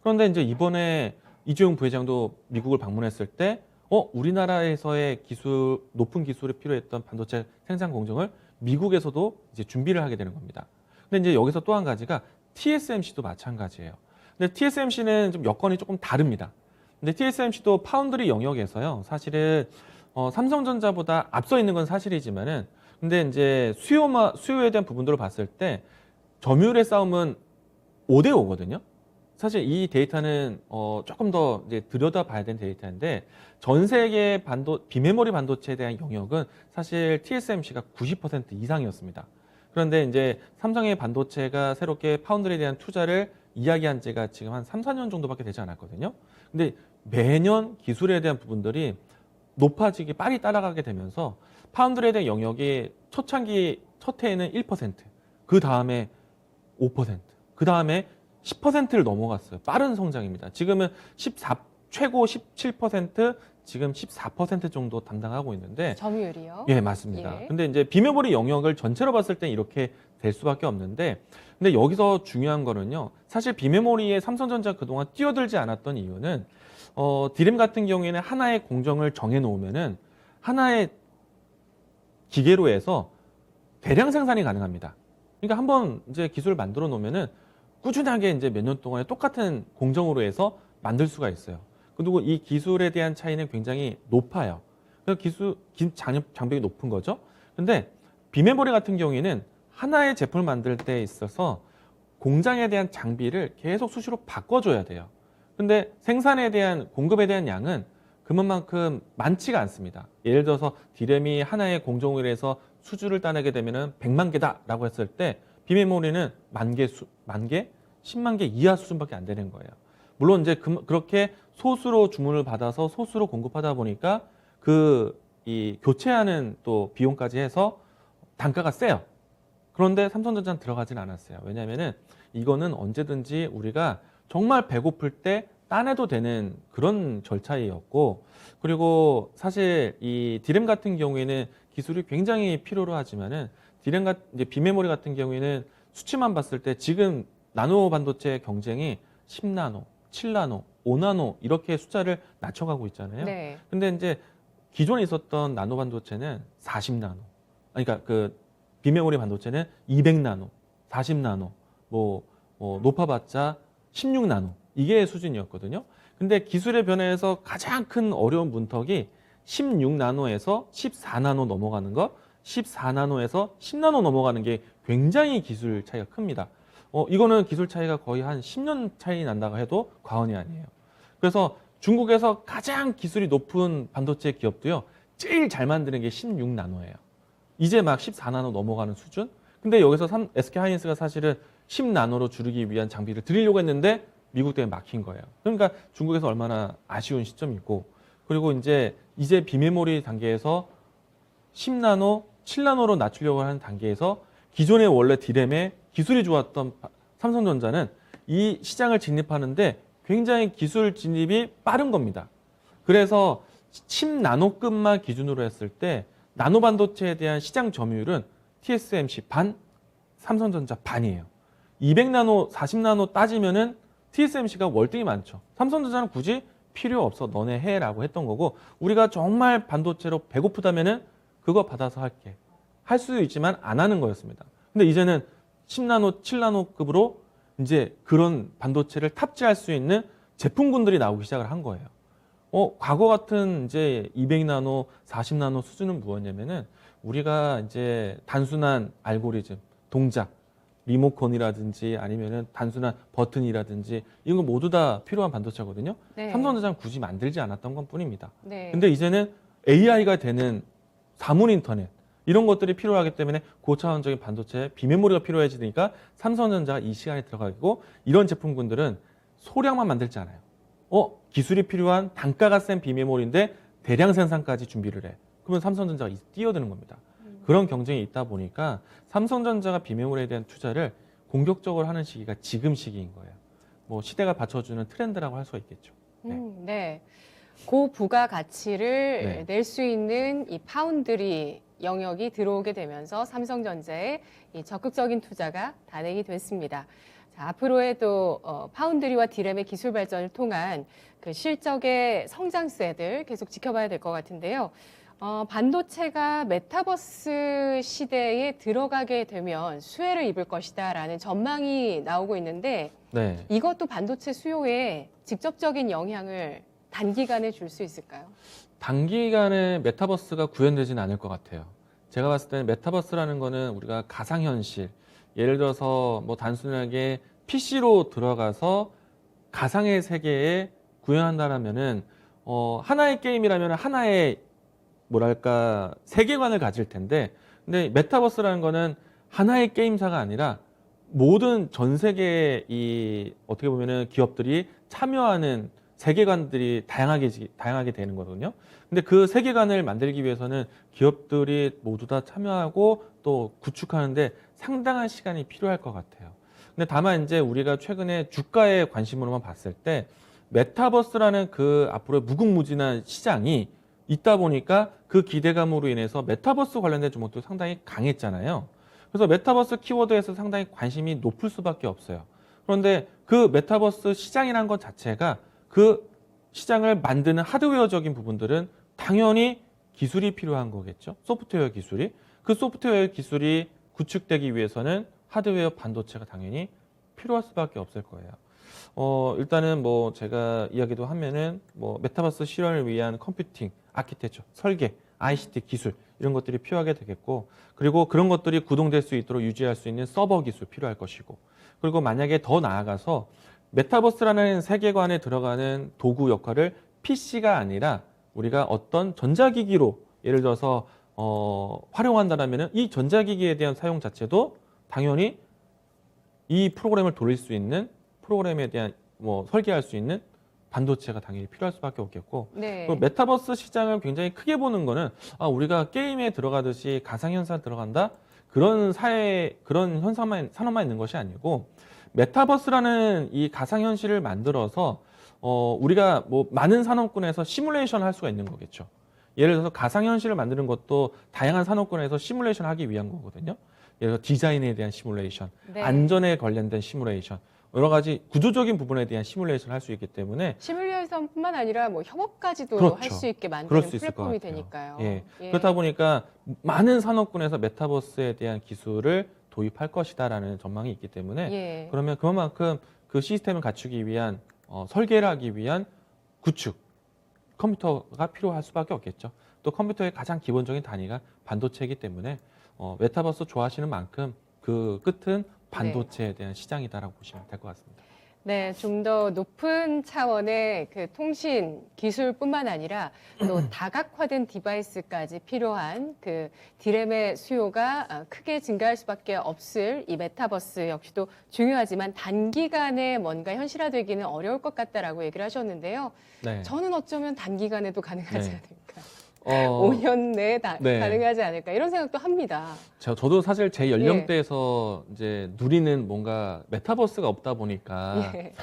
그런데 이제 이번에 이재용 부회장도 미국을 방문했을 때, 우리나라에서의 기술, 높은 기술이 필요했던 반도체 생산 공정을 미국에서도 이제 준비를 하게 되는 겁니다. 근데 이제 여기서 또 한 가지가 TSMC도 마찬가지예요. 근데 TSMC는 좀 여건이 조금 다릅니다. 근데 TSMC도 파운드리 영역에서요, 사실은 삼성전자보다 앞서 있는 건 사실이지만은, 근데 이제 수요에 대한 부분들을 봤을 때 점유율의 싸움은 5대 5거든요. 사실 이 데이터는 조금 더 이제 들여다봐야 되는 데이터인데 전 세계 비메모리 반도체에 대한 영역은 사실 TSMC가 90% 이상이었습니다. 그런데 이제 삼성의 반도체가 새롭게 파운드리에 대한 투자를 이야기한 지가 지금 한 3, 4년 정도밖에 되지 않았거든요. 근데 매년 기술에 대한 부분들이 높아지기 빨리 따라가게 되면서 파운드리에 대한 영역이 초창기 첫 해에는 1%, 그 다음에 5%, 그 다음에 10%를 넘어갔어요. 빠른 성장입니다. 지금은 최고 17%, 지금 14% 정도 담당하고 있는데. 점유율이요? 예, 맞습니다. 예. 근데 이제 비메모리 영역을 전체로 봤을 때 이렇게 될 수밖에 없는데, 근데 여기서 중요한 거는요, 사실 비메모리에 삼성전자 그동안 뛰어들지 않았던 이유는, 디램 같은 경우에는 하나의 공정을 정해놓으면은 하나의 기계로 해서 대량 생산이 가능합니다. 그러니까 한번 이제 기술을 만들어 놓으면은 꾸준하게 이제 몇 년 동안에 똑같은 공정으로 해서 만들 수가 있어요. 그리고 이 기술에 대한 차이는 굉장히 높아요. 그래서 장벽이 높은 거죠. 근데 비메모리 같은 경우에는 하나의 제품을 만들 때 있어서 공장에 대한 장비를 계속 수시로 바꿔줘야 돼요. 근데 생산에 대한 공급에 대한 양은 그만큼 많지가 않습니다. 예를 들어서 디램이 하나의 공정으로 해서 수주를 따내게 되면은 100만 개다라고 했을 때 비메모리는 만 개, 10만 개 이하 수준밖에 안 되는 거예요. 물론 이제 그렇게 소수로 주문을 받아서 소수로 공급하다 보니까 그 이 교체하는 또 비용까지 해서 단가가 세요. 그런데 삼성전자는 들어가진 않았어요. 왜냐하면은 이거는 언제든지 우리가 정말 배고플 때 따내도 되는 그런 절차이었고, 그리고 사실 이 디램 같은 경우에는 기술이 굉장히 필요로 하지만은 이제 비메모리 같은 경우에는 수치만 봤을 때 지금 나노 반도체 경쟁이 10나노, 7나노, 5나노 이렇게 숫자를 낮춰가고 있잖아요. 네. 근데 이제 기존에 있었던 나노 반도체는 40나노. 그러니까 그 비메모리 반도체는 200나노, 40나노, 높아봤자 16나노. 이게 수준이었거든요. 근데 기술의 변화에서 가장 큰 어려운 문턱이 16나노에서 14나노 넘어가는 거, 14나노에서 10나노 넘어가는 게 굉장히 기술 차이가 큽니다. 이거는 기술 차이가 거의 한 10년 차이 난다고 해도 과언이 아니에요. 그래서 중국에서 가장 기술이 높은 반도체 기업도요, 제일 잘 만드는 게 16나노예요. 이제 막 14나노 넘어가는 수준? 근데 여기서 SK하이닉스가 사실은 10나노로 줄이기 위한 장비를 드리려고 했는데 미국 때문에 막힌 거예요. 그러니까 중국에서 얼마나 아쉬운 시점이고, 그리고 이제 비메모리 단계에서 10나노, 7나노로 낮추려고 하는 단계에서 기존의 원래 디램에 기술이 좋았던 삼성전자는 이 시장을 진입하는데 굉장히 기술 진입이 빠른 겁니다. 그래서 10나노급만 기준으로 했을 때 나노 반도체에 대한 시장 점유율은 TSMC 반, 삼성전자 반이에요. 200나노, 40나노 따지면은 TSMC가 월등히 많죠. 삼성전자는 굳이 필요 없어, 너네 해라고 했던 거고, 우리가 정말 반도체로 배고프다면은 그거 받아서 할게. 할 수도 있지만 안 하는 거였습니다. 근데 이제는 10나노, 7나노급으로 이제 그런 반도체를 탑재할 수 있는 제품군들이 나오기 시작을 한 거예요. 과거 같은 이제 200나노, 40나노 수준은 무엇이냐면은 우리가 이제 단순한 알고리즘, 동작, 리모컨이라든지 아니면은 단순한 버튼이라든지 이런 거 모두 다 필요한 반도체거든요. 네. 삼성전자는 굳이 만들지 않았던 것 뿐입니다. 네. 근데 이제는 AI가 되는 사물 인터넷 이런 것들이 필요하기 때문에 고차원적인 반도체, 비메모리가 필요해지니까 삼성전자가 이 시간에 들어가고, 이런 제품군들은 소량만 만들지 않아요. 기술이 필요한 단가가 센 비메모리인데 대량 생산까지 준비를 해. 그러면 삼성전자가 뛰어드는 겁니다. 그런 경쟁이 있다 보니까 삼성전자가 비메모리에 대한 투자를 공격적으로 하는 시기가 지금 시기인 거예요. 시대가 받쳐주는 트렌드라고 할 수가 있겠죠. 네. 고부가 가치를 네. 낼 수 있는 이 파운드리 영역이 들어오게 되면서 삼성전자의 이 적극적인 투자가 단행이 됐습니다. 자, 앞으로의 또 파운드리와 디램의 기술 발전을 통한 그 실적의 성장세들 계속 지켜봐야 될 것 같은데요. 반도체가 메타버스 시대에 들어가게 되면 수혜를 입을 것이다라는 전망이 나오고 있는데, 네. 이것도 반도체 수요에 직접적인 영향을 단기간에 줄 수 있을까요? 단기간에 메타버스가 구현되지는 않을 것 같아요. 제가 봤을 때는 메타버스라는 거는 우리가 가상현실, 예를 들어서 단순하게 PC로 들어가서 가상의 세계에 구현한다라면은 하나의 게임이라면 하나의 세계관을 가질 텐데, 근데 메타버스라는 거는 하나의 게임사가 아니라 모든 전 세계의 어떻게 보면은 기업들이 참여하는 세계관들이 다양하게 되는 거거든요. 근데 그 세계관을 만들기 위해서는 기업들이 모두 다 참여하고 또 구축하는데 상당한 시간이 필요할 것 같아요. 근데 다만 이제 우리가 최근에 주가의 관심으로만 봤을 때 메타버스라는 그 앞으로 무궁무진한 시장이 있다 보니까 그 기대감으로 인해서 메타버스 관련된 종목도 상당히 강했잖아요. 그래서 메타버스 키워드에서 상당히 관심이 높을 수밖에 없어요. 그런데 그 메타버스 시장이라는 것 자체가 그 시장을 만드는 하드웨어적인 부분들은 당연히 기술이 필요한 거겠죠. 소프트웨어 기술이. 그 소프트웨어 기술이 구축되기 위해서는 하드웨어 반도체가 당연히 필요할 수밖에 없을 거예요. 일단은 제가 이야기도 하면은 메타버스 실현을 위한 컴퓨팅, 아키텍처, 설계, ICT 기술 이런 것들이 필요하게 되겠고, 그리고 그런 것들이 구동될 수 있도록 유지할 수 있는 서버 기술 필요할 것이고, 그리고 만약에 더 나아가서 메타버스라는 세계관에 들어가는 도구 역할을 PC가 아니라 우리가 어떤 전자기기로 예를 들어서 활용한다라면 이 전자기기에 대한 사용 자체도 당연히 이 프로그램을 돌릴 수 있는, 프로그램에 대한 설계할 수 있는 반도체가 당연히 필요할 수밖에 없겠고 네. 또 메타버스 시장을 굉장히 크게 보는 거는 우리가 게임에 들어가듯이 가상현상 들어간다 그런 그런 현상만 산업만 있는 것이 아니고 메타버스라는 이 가상현실을 만들어서 우리가 뭐 많은 산업군에서 시뮬레이션을 할 수가 있는 거겠죠. 예를 들어서 가상현실을 만드는 것도 다양한 산업군에서 시뮬레이션을 하기 위한 거거든요. 예를 들어 디자인에 대한 시뮬레이션, 네. 안전에 관련된 시뮬레이션, 여러 가지 구조적인 부분에 대한 시뮬레이션을 할 수 있기 때문에 시뮬레이션뿐만 아니라 뭐 협업까지도 그렇죠. 할 수 있게 그럴 만드는 수 있을 것 플랫폼이 같아요. 되니까요. 예. 예. 그렇다 보니까 많은 산업군에서 메타버스에 대한 기술을 도입할 것이다라는 전망이 있기 때문에 예. 그러면 그만큼 그 시스템을 갖추기 위한 설계를 하기 위한 구축 컴퓨터가 필요할 수밖에 없겠죠. 또 컴퓨터의 가장 기본적인 단위가 반도체이기 때문에 메타버스 좋아하시는 만큼 그 끝은 반도체에 대한 시장이다라고 보시면 될 것 같습니다. 네, 좀 더 높은 차원의 그 통신 기술뿐만 아니라 또 다각화된 디바이스까지 필요한 그 디램의 수요가 크게 증가할 수밖에 없을 이 메타버스 역시도 중요하지만 단기간에 뭔가 현실화되기는 어려울 것 같다라고 얘기를 하셨는데요. 네. 저는 어쩌면 단기간에도 가능하지 네. 않을까. 5년 내에 네. 가능하지 않을까 이런 생각도 합니다. 저도 사실 제 연령대에서 이제 누리는 뭔가 메타버스가 없다 보니까 예.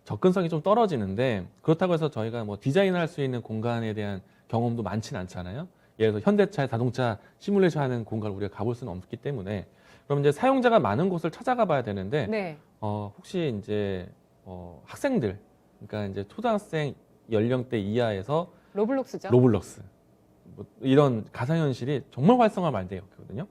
접근성이 좀 떨어지는데 그렇다고 해서 저희가 뭐 디자인할 수 있는 공간에 대한 경험도 많지는 않잖아요. 예를 들어 현대차의 자동차 시뮬레이션 하는 공간을 우리가 가볼 수는 없기 때문에 그럼 이제 사용자가 많은 곳을 찾아가 봐야 되는데 네. 혹시 이제 학생들 그러니까 이제 초등학생 연령대 이하에서 로블록스죠. 로블록스 뭐 이런 가상현실이 정말 활성화 많이 되어 있거든요.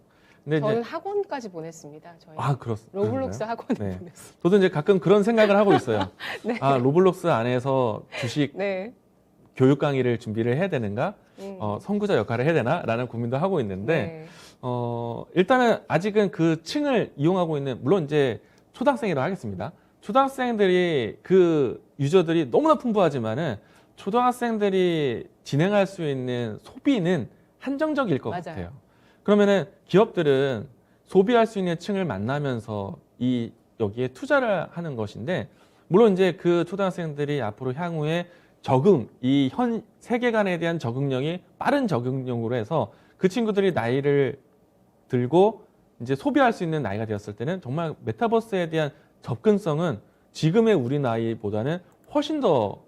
근데 저는 이제 학원까지 보냈습니다. 저희 그렇습니다. 로블록스 학원을 네. 보냈어요. 저도 이제 가끔 그런 생각을 하고 있어요. 네. 로블록스 안에서 주식 네. 교육 강의를 준비를 해야 되는가, 음. 선구자 역할을 해야 되나라는 고민도 하고 있는데, 네. 일단은 아직은 그 층을 이용하고 있는, 물론 이제 초등학생이라고 하겠습니다. 초등학생들이 그 유저들이 너무나 풍부하지만은 초등학생들이 진행할 수 있는 소비는 한정적일 것 맞아요. 같아요. 그러면은 기업들은 소비할 수 있는 층을 만나면서 여기에 투자를 하는 것인데, 물론 이제 그 초등학생들이 앞으로 향후에 이 현 세계관에 대한 적응력이 빠른 적응력으로 해서 그 친구들이 나이를 들고 이제 소비할 수 있는 나이가 되었을 때는 정말 메타버스에 대한 접근성은 지금의 우리 나이보다는 훨씬 더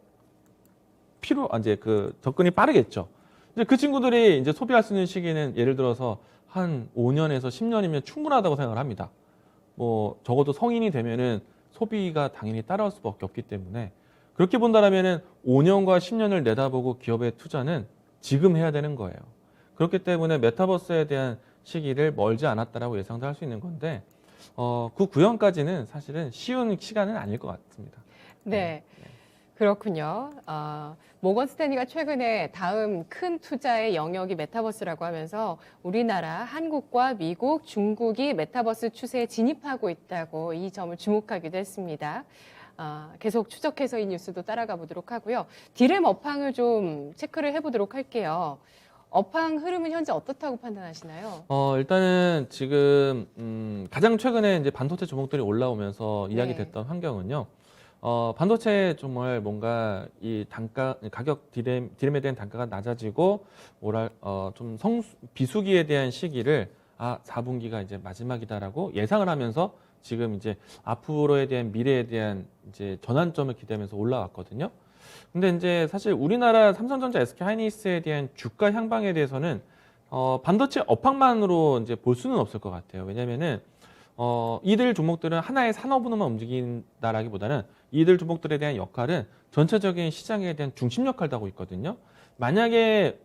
이제 그 접근이 빠르겠죠. 이제 그 친구들이 이제 소비할 수 있는 시기는 예를 들어서 한 5년에서 10년이면 충분하다고 생각을 합니다. 뭐 적어도 성인이 되면은 소비가 당연히 따라올 수밖에 없기 때문에 그렇게 본다라면은 5년과 10년을 내다보고 기업의 투자는 지금 해야 되는 거예요. 그렇기 때문에 메타버스에 대한 시기를 멀지 않았다라고 예상도 할 수 있는 건데 그 구현까지는 사실은 쉬운 시간은 아닐 것 같습니다. 네. 그렇군요. 모건 스탠리가 최근에 다음 큰 투자의 영역이 메타버스라고 하면서 우리나라, 한국과 미국, 중국이 메타버스 추세에 진입하고 있다고 이 점을 주목하기도 했습니다. 계속 추적해서 이 뉴스도 따라가 보도록 하고요. 디램 업황을 좀 체크를 해보도록 할게요. 업황 흐름은 현재 어떻다고 판단하시나요? 일단은 지금 가장 최근에 이제 반도체 종목들이 올라오면서 네. 이야기됐던 환경은요. 반도체 정말 뭔가 이 가격 디램에 대한 단가가 낮아지고 좀 비수기에 대한 시기를 4분기가 이제 마지막이다라고 예상을 하면서 지금 이제 앞으로에 대한 미래에 대한 이제 전환점을 기대하면서 올라왔거든요. 근데 이제 사실 우리나라 삼성전자, SK하이닉스에 대한 주가 향방에 대해서는 반도체 업황만으로 이제 볼 수는 없을 것 같아요. 왜냐면은 이들 종목들은 하나의 산업으로만 움직인다라기보다는 이들 종목들에 대한 역할은 전체적인 시장에 대한 중심 역할도 하고 있거든요. 만약에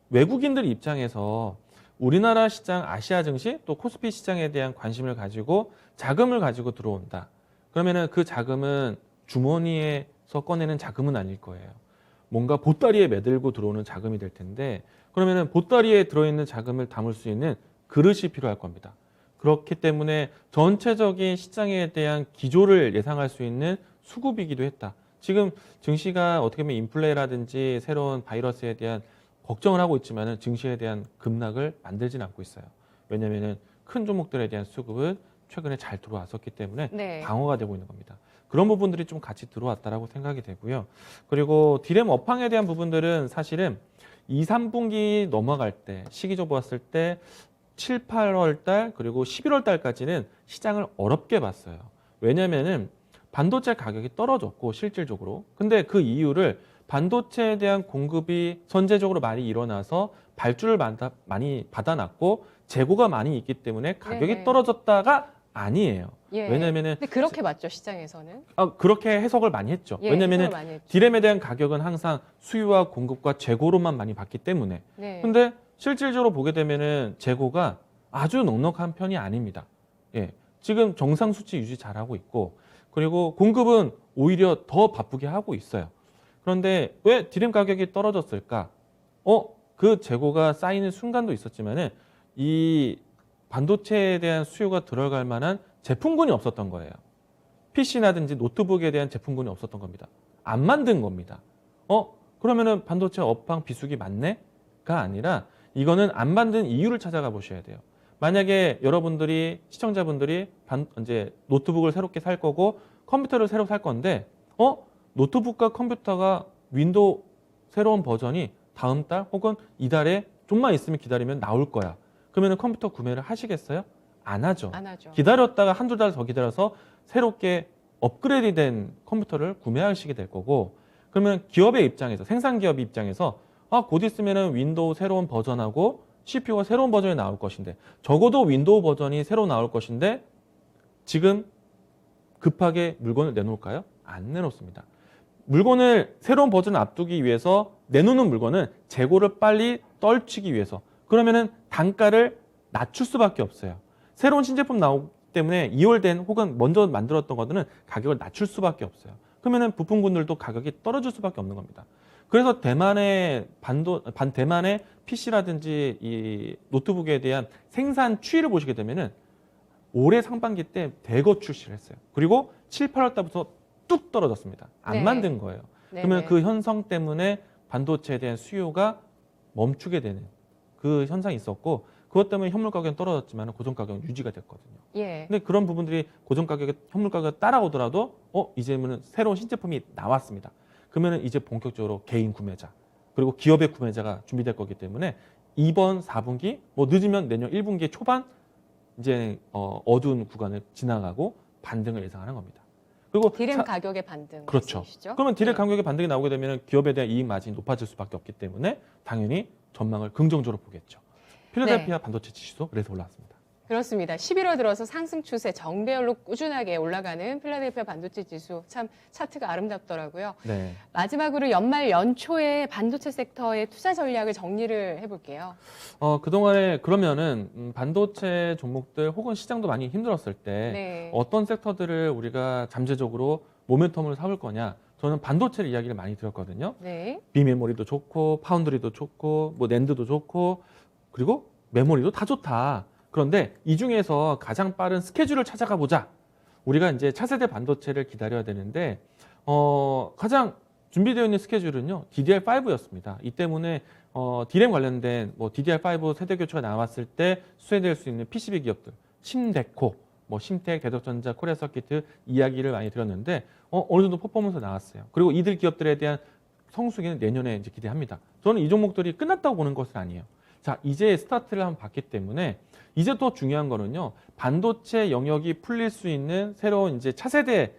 외국인들 입장에서 우리나라 시장, 아시아 증시 또 코스피 시장에 대한 관심을 가지고 자금을 가지고 들어온다. 그러면은 그 자금은 주머니에서 꺼내는 자금은 아닐 거예요. 뭔가 보따리에 매들고 들어오는 자금이 될 텐데 그러면은 보따리에 들어있는 자금을 담을 수 있는 그릇이 필요할 겁니다. 그렇기 때문에 전체적인 시장에 대한 기조를 예상할 수 있는 수급이기도 했다. 지금 증시가 어떻게 보면 인플레라든지 새로운 바이러스에 대한 걱정을 하고 있지만은 증시에 대한 급락을 만들지는 않고 있어요. 왜냐하면은 큰 종목들에 대한 수급은 최근에 잘 들어왔었기 때문에 네. 방어가 되고 있는 겁니다. 그런 부분들이 좀 같이 들어왔다라고 생각이 되고요. 그리고 디램 업황에 대한 부분들은 사실은 2, 3분기 넘어갈 때 시기적으로 봤을 때 7, 8월 달 그리고 11월 달까지는 시장을 어렵게 봤어요. 왜냐면은 반도체 가격이 떨어졌고 실질적으로. 근데 그 이유를 반도체에 대한 공급이 선제적으로 많이 일어나서 발주를 많이 받아놨고 재고가 많이 있기 때문에 가격이 네네. 떨어졌다가 아니에요. 예. 왜냐면은 근데 그렇게 봤죠, 시장에서는. 그렇게 해석을 많이 했죠. 예, 왜냐면은 해석을 많이 했죠. 디램에 대한 가격은 항상 수요와 공급과 재고로만 많이 봤기 때문에. 네. 근데 실질적으로 보게 되면은 재고가 아주 넉넉한 편이 아닙니다. 예. 지금 정상 수치 유지 잘하고 있고 그리고 공급은 오히려 더 바쁘게 하고 있어요. 그런데 왜 디램 가격이 떨어졌을까? 그 재고가 쌓이는 순간도 있었지만은 이 반도체에 대한 수요가 들어갈 만한 제품군이 없었던 거예요. PC나든지 노트북에 대한 제품군이 없었던 겁니다. 안 만든 겁니다. 그러면은 반도체 업황 비수기 맞네?가 아니라 이거는 안 만든 이유를 찾아가 보셔야 돼요. 만약에 여러분들이 시청자분들이 이제 노트북을 새롭게 살 거고 컴퓨터를 새로 살 건데 노트북과 컴퓨터가 윈도우 새로운 버전이 다음 달 혹은 이달에 좀만 있으면 기다리면 나올 거야. 그러면 컴퓨터 구매를 하시겠어요? 안 하죠. 안 하죠. 기다렸다가 한두 달 더 기다려서 새롭게 업그레이드된 컴퓨터를 구매하시게 될 거고 그러면 기업의 입장에서 생산 기업 입장에서 곧 있으면은 윈도우 새로운 버전하고 CPU가 새로운 버전이 나올 것인데 적어도 윈도우 버전이 새로 나올 것인데 지금 급하게 물건을 내놓을까요? 안 내놓습니다. 물건을 새로운 버전을 앞두기 위해서 내놓는 물건은 재고를 빨리 떨치기 위해서 그러면은 단가를 낮출 수밖에 없어요. 새로운 신제품 나오기 때문에 2월 된 혹은 먼저 만들었던 것들은 가격을 낮출 수밖에 없어요. 그러면은 부품군들도 가격이 떨어질 수밖에 없는 겁니다. 그래서 대만의 대만의 PC라든지 이 노트북에 대한 생산 추이를 보시게 되면은 올해 상반기 때 대거 출시를 했어요. 그리고 7, 8월 달부터 뚝 떨어졌습니다. 안 네. 만든 거예요. 네, 그러면 네. 그 현상 때문에 반도체에 대한 수요가 멈추게 되는 그 현상이 있었고 그것 때문에 현물 가격은 떨어졌지만 고정 가격은 유지가 됐거든요. 예. 근데 그런 부분들이 고정 가격에 현물 가격이 따라오더라도 이제는 새로운 신제품이 나왔습니다. 그러면 이제 본격적으로 개인 구매자 그리고 기업의 구매자가 준비될 거기 때문에 이번 4분기 늦으면 내년 1분기 초반 이제 어두운 구간을 지나가고 반등을 예상하는 겁니다. 그리고 디램 가격의 반등. 그렇죠. 말씀이시죠? 그러면 디램 네. 가격의 반등이 나오게 되면 기업에 대한 이익 마진이 높아질 수밖에 없기 때문에 당연히 전망을 긍정적으로 보겠죠. 필라델피아 반도체 지수도 그래서 올라왔습니다. 그렇습니다. 11월 들어서 상승 추세 정배열로 꾸준하게 올라가는 필라델피아 반도체 지수 참 차트가 아름답더라고요. 네. 마지막으로 연말 연초에 반도체 섹터의 투자 전략을 정리를 해볼게요. 그동안에 그러면은 반도체 종목들 혹은 시장도 많이 힘들었을 때 네. 어떤 섹터들을 우리가 잠재적으로 모멘텀을 삼을 거냐? 저는 반도체 이야기를 많이 들었거든요. 네. 비메모리도 좋고 파운드리도 좋고 낸드도 좋고 그리고 메모리도 다 좋다. 그런데 이 중에서 가장 빠른 스케줄을 찾아가 보자. 우리가 이제 차세대 반도체를 기다려야 되는데 가장 준비되어 있는 스케줄은요 DDR5였습니다. 이 때문에 D램 관련된 DDR5 세대 교체가 나왔을 때 수혜될 수 있는 PCB 기업들, 심데코, 심텍, 대덕전자, 코리아서키트 이야기를 많이 들었는데 어느 정도 퍼포먼스 나왔어요. 그리고 이들 기업들에 대한 성수기는 내년에 이제 기대합니다. 저는 이 종목들이 끝났다고 보는 것은 아니에요. 자, 이제 스타트를 한번 봤기 때문에 이제 또 중요한 거는요. 반도체 영역이 풀릴 수 있는 새로운 이제 차세대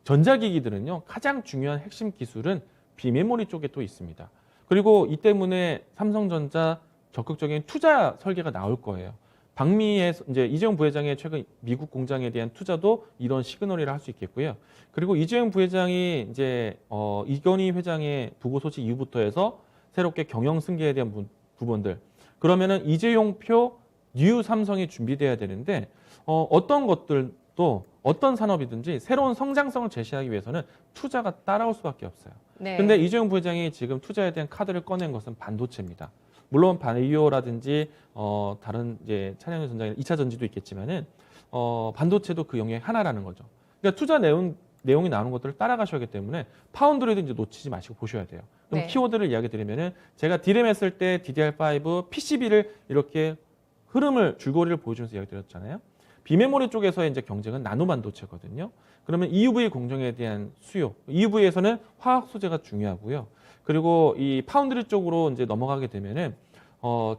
전자기기들은요. 가장 중요한 핵심 기술은 비메모리 쪽에 또 있습니다. 그리고 이 때문에 삼성전자 적극적인 투자 설계가 나올 거예요. 박미의 이제 이재용 부회장의 최근 미국 공장에 대한 투자도 이런 시그널이라 할 수 있겠고요. 그리고 이재용 부회장이 이제 이건희 회장의 부고 소식 이후부터 해서 새롭게 경영 승계에 대한 부분들 그러면은 이재용 표 뉴 삼성이 준비돼야 되는데 어떤 것들도 어떤 산업이든지 새로운 성장성을 제시하기 위해서는 투자가 따라올 수밖에 없어요. 네. 근데 이재용 부회장이 지금 투자에 대한 카드를 꺼낸 것은 반도체입니다. 물론 바이오라든지 다른 이제 차량용 전장의 2차 전지도 있겠지만은 반도체도 그 영역의 하나라는 거죠. 그러니까 투자 내용이 나오는 것들을 따라가셔야 하기 때문에 파운드리도 이제 놓치지 마시고 보셔야 돼요. 그럼 네. 키워드를 이야기 드리면은 제가 디램 했을 때 DDR5, PCB를 이렇게 흐름을 줄거리를 보여주면서 이야기 드렸잖아요. 비메모리 쪽에서의 이제 경쟁은 나노 반도체거든요. 그러면 EUV 공정에 대한 수요, EUV에서는 화학 소재가 중요하고요. 그리고 이 파운드리 쪽으로 이제 넘어가게 되면은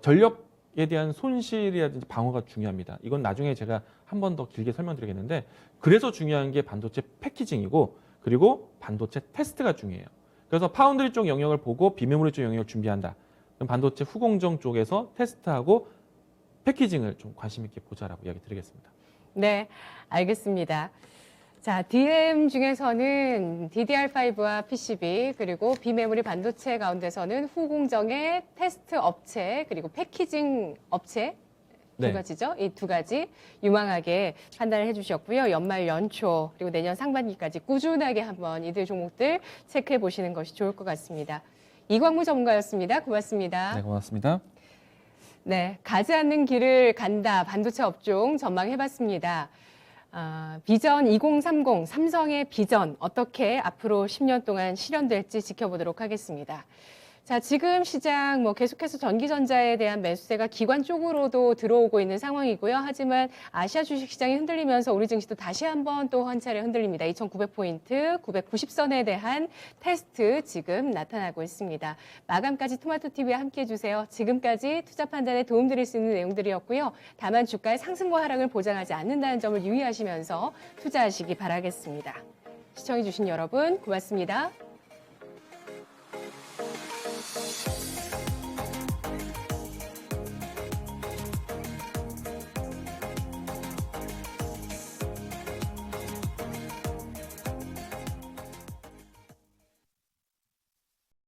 전력에 대한 손실이라든지 방어가 중요합니다. 이건 나중에 제가 한 번 더 길게 설명드리겠는데, 그래서 중요한 게 반도체 패키징이고, 그리고 반도체 테스트가 중요해요. 그래서 파운드리 쪽 영역을 보고 비메모리 쪽 영역을 준비한다. 그럼 반도체 후공정 쪽에서 테스트하고 패키징을 좀 관심 있게 보자라고 이야기 드리겠습니다. 네, 알겠습니다. 자, DRAM 중에서는 DDR5와 PCB, 그리고 비메모리 반도체 가운데서는 후공정의 테스트 업체, 그리고 패키징 업체 두 네. 가지죠. 이 두 가지 유망하게 판단을 해주셨고요. 연말 연초 그리고 내년 상반기까지 꾸준하게 한번 이들 종목들 체크해 보시는 것이 좋을 것 같습니다. 이광무 전문가였습니다. 고맙습니다. 네, 고맙습니다. 네, 가지 않는 길을 간다. 반도체 업종 전망해봤습니다. 비전 2030 삼성의 비전 어떻게 앞으로 10년 동안 실현될지 지켜보도록 하겠습니다. 자, 지금 시장 계속해서 전기전자에 대한 매수세가 기관 쪽으로도 들어오고 있는 상황이고요. 하지만 아시아 주식시장이 흔들리면서 우리 증시도 다시 한번 또 한 차례 흔들립니다. 2,900포인트, 990선에 대한 테스트 지금 나타나고 있습니다. 마감까지 토마토TV와 함께해 주세요. 지금까지 투자 판단에 도움드릴 수 있는 내용들이었고요. 다만 주가의 상승과 하락을 보장하지 않는다는 점을 유의하시면서 투자하시기 바라겠습니다. 시청해주신 여러분 고맙습니다.